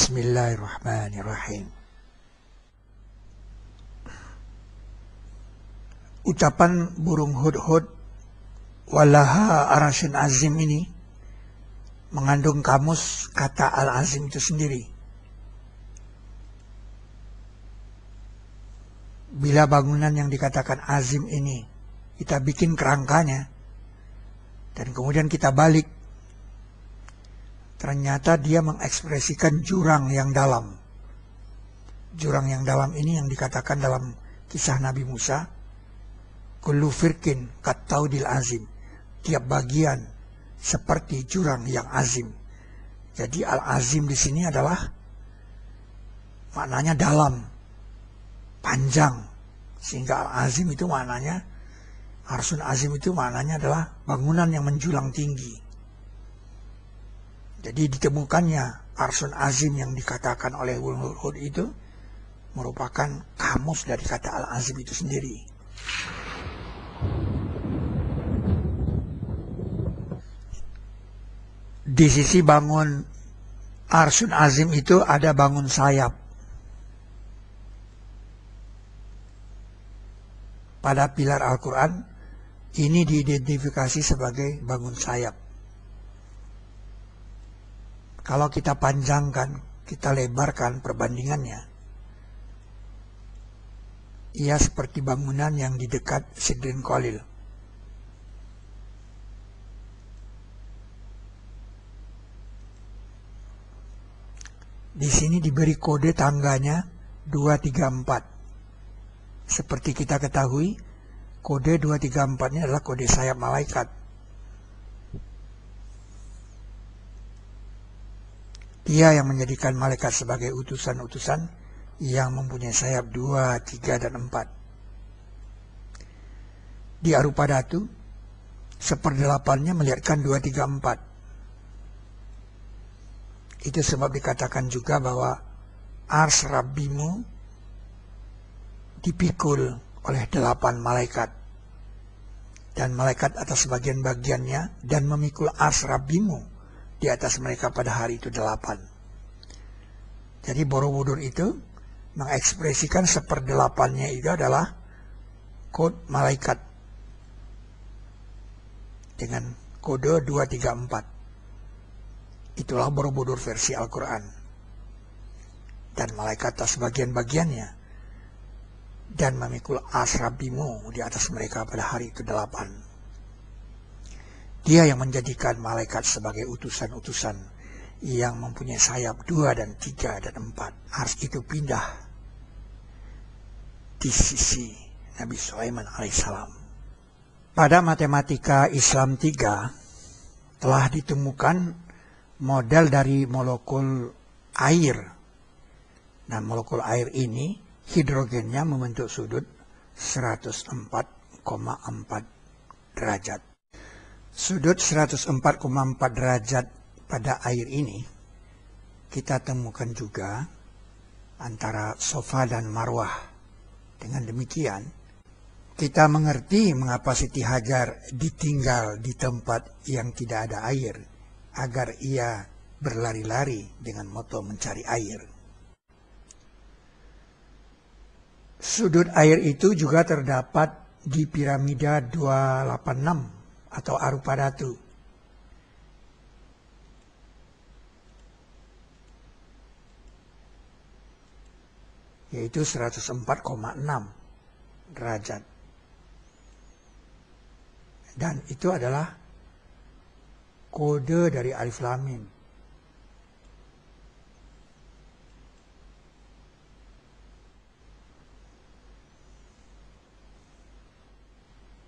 Bismillahirrahmanirrahim. Ucapan burung hudhud walaha arasin azim ini mengandung kamus kata al-azim itu sendiri. Bila bangunan yang dikatakan azim ini kita bikin kerangkanya dan kemudian kita balik, ternyata dia mengekspresikan jurang yang dalam. Jurang yang dalam ini yang dikatakan dalam kisah Nabi Musa, kullu firkin kattaudil azim, tiap bagian seperti jurang yang azim. Jadi al-azim di sini adalah maknanya dalam, panjang, sehingga al-azim itu maknanya, arsun azim itu maknanya adalah bangunan yang menjulang tinggi. Jadi ditemukannya arsun azim yang dikatakan oleh burung hudhud itu merupakan kamus dari kata al-azim itu sendiri. Di sisi bangun arsun azim itu ada bangun sayap. Pada pilar Al-Quran ini diidentifikasi sebagai bangun sayap. Kalau kita panjangkan, kita lebarkan perbandingannya, ia seperti bangunan yang di dekat Sidrin Qalil. Di sini diberi kode tangganya 234. Seperti kita ketahui, kode 234 ini adalah kode sayap malaikat. Dia yang menjadikan malaikat sebagai utusan-utusan yang mempunyai sayap 2, 3, dan 4. Di Arupadatu, 1/8-nya melihatkan 2, 3, 4. Itu sebab dikatakan juga bahwa ars Rabbimu dipikul oleh 8 malaikat. Dan malaikat atas bagian-bagiannya dan memikul ars Rabbimu di atas mereka pada hari itu 8. Jadi Borobudur itu mengekspresikan 1/8-nya itu adalah kode malaikat dengan kode 2, 3, 4. Itulah Borobudur versi Al-Quran. Dan malaikat atas bagian-bagiannya dan memikul ars Rabbimu di atas mereka pada hari itu 8. Dia yang menjadikan malaikat sebagai utusan-utusan yang mempunyai sayap 2 dan 3 dan 4. Ars itu pindah di sisi Nabi Sulaiman alaihissalam. Pada matematika Islam 3 telah ditemukan model dari molekul air. Nah, molekul air ini hidrogennya membentuk sudut 104,4 derajat. Sudut 104,4 derajat pada air ini kita temukan juga antara Safa dan Marwah. Dengan demikian, kita mengerti mengapa Siti Hajar ditinggal di tempat yang tidak ada air, agar ia berlari-lari dengan moto mencari air. Sudut air itu juga terdapat di piramida 286 atau Arupadatu. Yaitu 104,6 derajat. Dan itu adalah kode dari Alif Lam Mim.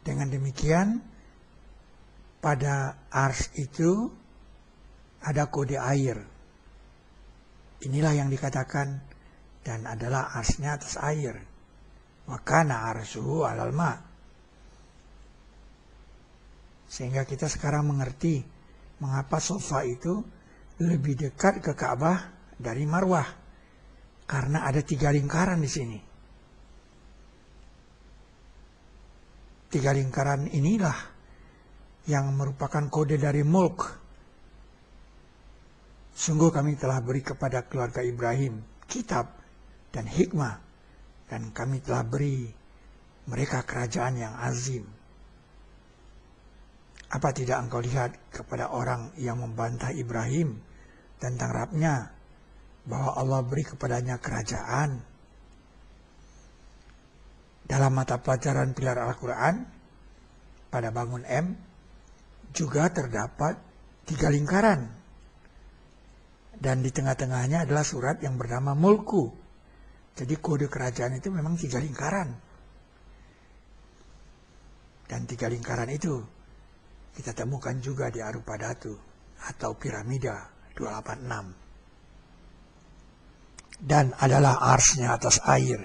Dengan demikian, pada ars itu ada kode air. Inilah yang dikatakan dan adalah arsnya atas air. Wa kana arsuhu 'alal ma. Sehingga kita sekarang mengerti mengapa Safa itu lebih dekat ke Ka'bah dari Marwah. Karena ada 3 lingkaran di sini. 3 lingkaran inilah yang merupakan kode dari mulk. Sungguh kami telah beri kepada keluarga Ibrahim kitab dan hikmah, dan kami telah beri mereka kerajaan yang azim. Apa tidak engkau lihat kepada orang yang membantah Ibrahim tentang Rabbnya, bahwa Allah beri kepadanya kerajaan? Dalam mata pelajaran pilar Al-Quran, pada bangun M, juga terdapat 3 lingkaran. Dan di tengah-tengahnya adalah surat yang bernama Mulku. Jadi kode kerajaan itu memang 3 lingkaran. Dan 3 lingkaran itu kita temukan juga di Arupadatu atau piramida 286. Dan adalah arsnya atas air.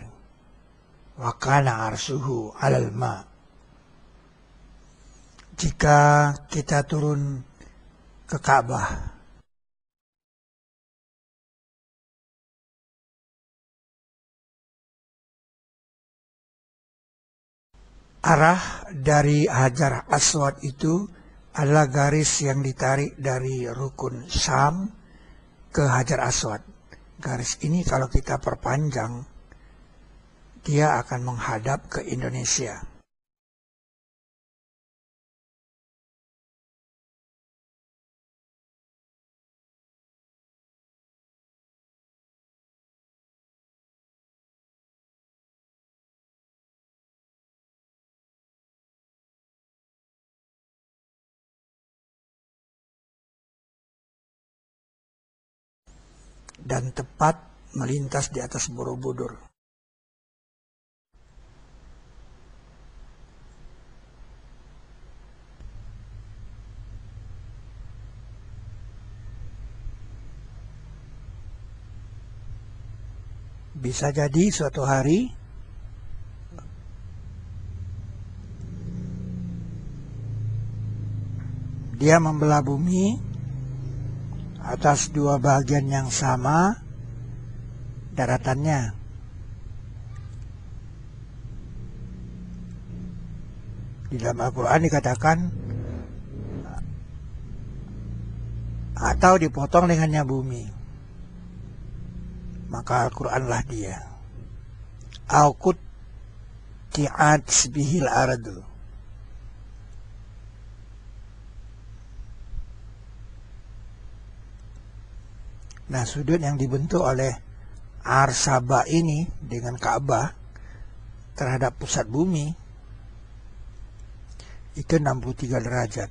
Wa kana arsuhu 'alal ma. Jika kita turun ke Ka'bah, arah dari Hajar Aswad itu adalah garis yang ditarik dari rukun Syam ke Hajar Aswad. Garis ini kalau kita perpanjang, dia akan menghadap ke Indonesia. Dan tepat melintas di atas Borobudur. Bisa jadi suatu hari dia membelah bumi atas 2 bagian yang sama daratannya. Di dalam Al-Quran dikatakan atau dipotong dengannya bumi. Maka Al-Quranlah dia. Aukut ti'at bihil aradu. Nah, sudut yang dibentuk oleh Arsaba ini dengan Ka'bah terhadap pusat bumi itu 63 derajat.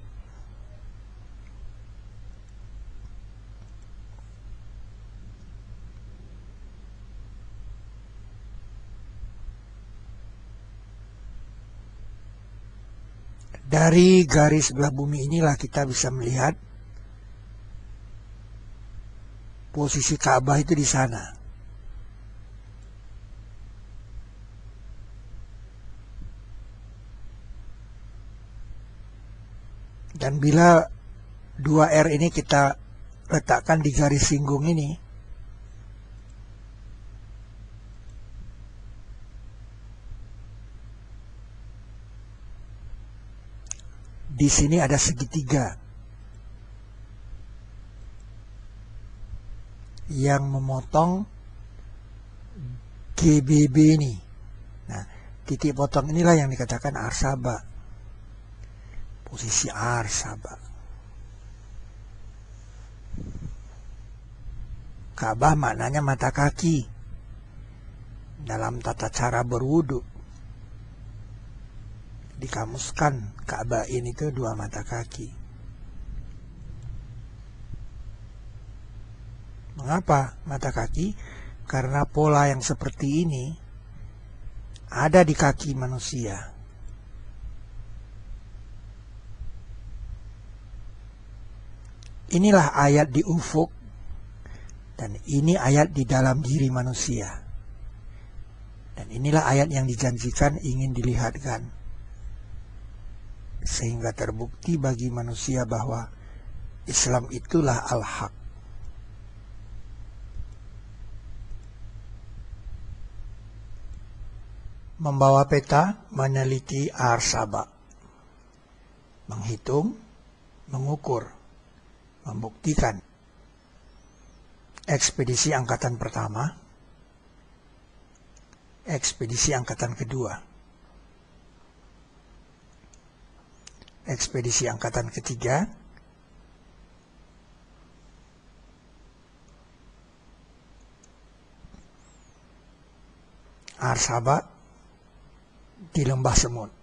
Dari garis belah bumi inilah kita bisa melihat posisi Ka'bah itu di sana. Dan bila 2R ini kita letakkan di garis singgung ini, di sini ada segitiga yang memotong GBB ini. Nah, titik potong inilah yang dikatakan Arsaba. Posisi Arsaba. Ka'bah maknanya mata kaki dalam tata cara berwudu. Dikamuskan Ka'bah ini itu 2 mata kaki. Mengapa mata kaki? Karena pola yang seperti ini ada di kaki manusia. Inilah ayat di ufuk, dan ini ayat di dalam diri manusia. Dan inilah ayat yang dijanjikan ingin dilihatkan. Sehingga terbukti bagi manusia bahwa Islam itulah al-haq. Membawa peta, meneliti Arsaba, menghitung, mengukur, membuktikan ekspedisi angkatan pertama, ekspedisi angkatan kedua, ekspedisi angkatan ketiga, Arsaba di Lembah Semut.